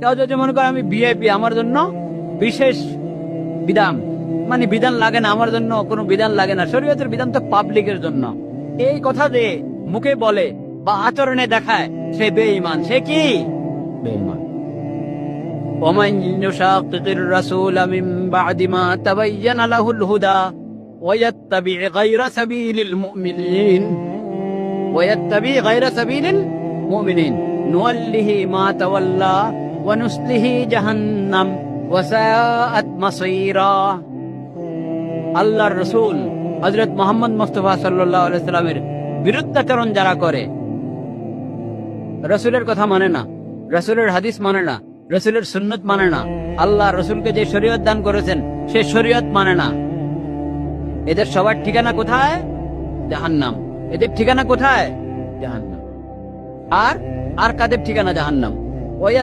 কেউ যদি মনে করে আমি ভিআইপি, আমার জন্য বিশেষ বিধান, মানে বিধান লাগে না, আমার জন্য কোনো বিধান লাগে না, শরীয়তের বিধান তো পাবলিকের জন্য, এই কথা যে মুখে বলে বা আচরণে দেখায়, সে বেঈমান। সে কি বেঈমান। ومن يشاقق الرسول من بعد ما تبين له الهدى ويتبع غير سبيل المؤمنين نوله ما تولى ونسله جهنم وساءت مصيرا। আল্লাহর রাসূল হযরত মুহাম্মদ মুস্তাফা সাল্লাল্লাহু আলাইহি সাল্লামের বিরুদ্ধাচরণ যারা করে, রাসূলের কথা মানে না, রাসূলের হাদিস মানে না, রাসূলের সুন্নাত মানে না, আল্লাহ রাসূলকে যে শরীয়ত দান করেছেন সে শরীয়ত মানে না, এদের সবার ঠিকানা কোথায়? জাহান্নাম। এদের ঠিকানা কোথায়? জাহান্নাম। আর কাদের ঠিকানা? জাহান্নাম।